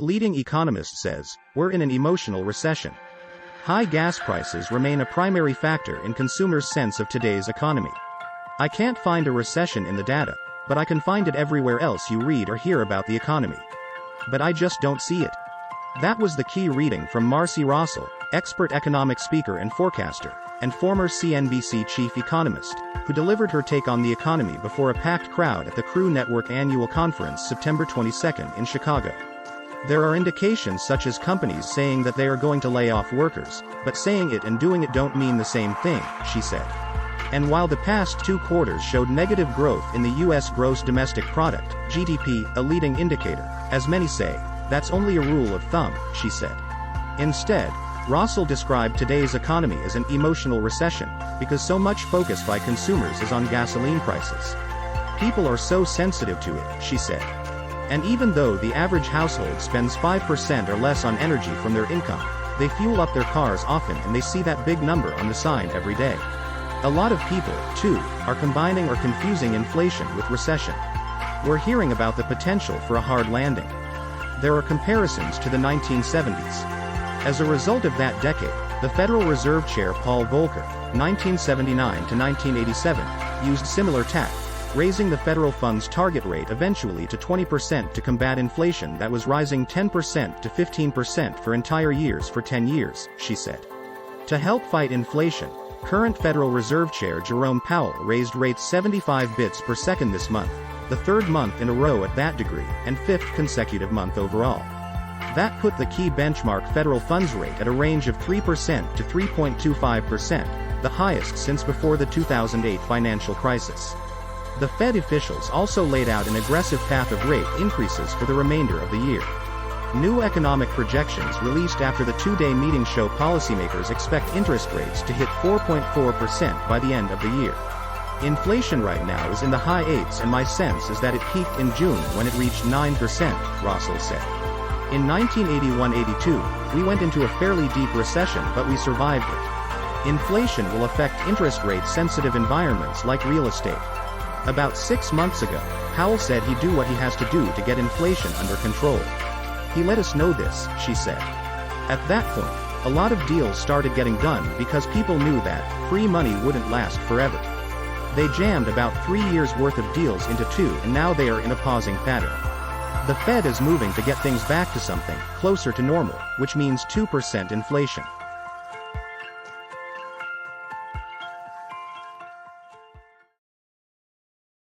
Leading economist says, we're in an emotional recession. High gas prices remain a primary factor in consumers' sense of today's economy. I can't find a recession in the data, but I can find it everywhere else you read or hear about the economy. But I just don't see it. That was the key reading from Marci Rossell, expert economic speaker and forecaster, and former CNBC chief economist, who delivered her take on the economy before a packed crowd at the Crew Network annual conference September 22 in Chicago. There are indications such as companies saying that they are going to lay off workers, but saying it and doing it don't mean the same thing, she said. And while the past 2 quarters showed negative growth in the U.S. gross domestic product, GDP, a leading indicator, as many say, that's only a rule of thumb, she said. Instead, Rossell described today's economy as an emotional recession, because so much focus by consumers is on gasoline prices. People are so sensitive to it, she said. And even though the average household spends 5% or less on energy from their income, they fuel up their cars often and they see that big number on the sign every day. A lot of people, too, are combining or confusing inflation with recession. We're hearing about the potential for a hard landing. There are comparisons to the 1970s. As a result of that decade, the Federal Reserve Chair Paul Volcker, 1979 to 1987, used similar tack, raising the federal funds target rate eventually to 20% to combat inflation that was rising 10% to 15% for entire years for 10 years, she said. To help fight inflation, current Federal Reserve Chair Jerome Powell raised rates 75 bits per second this month, the 3rd month in a row at that degree, and 5th consecutive month overall. That put the key benchmark federal funds rate at a range of 3% to 3.25%, the highest since before the 2008 financial crisis. The Fed officials also laid out an aggressive path of rate increases for the remainder of the year. New economic projections released after the 2-day meeting show policymakers expect interest rates to hit 4.4% by the end of the year. Inflation right now is in the high 8s and my sense is that it peaked in June when it reached 9%, Rossell said. In 1981-82, we went into a fairly deep recession but we survived it. Inflation will affect interest rate-sensitive environments like real estate. About 6 months ago, Powell said he'd do what he has to do to get inflation under control. He let us know this, she said. At that point, a lot of deals started getting done because people knew that free money wouldn't last forever. They jammed about 3 years' worth of deals into 2 and now they are in a pausing pattern. The Fed is moving to get things back to something closer to normal, which means 2% inflation.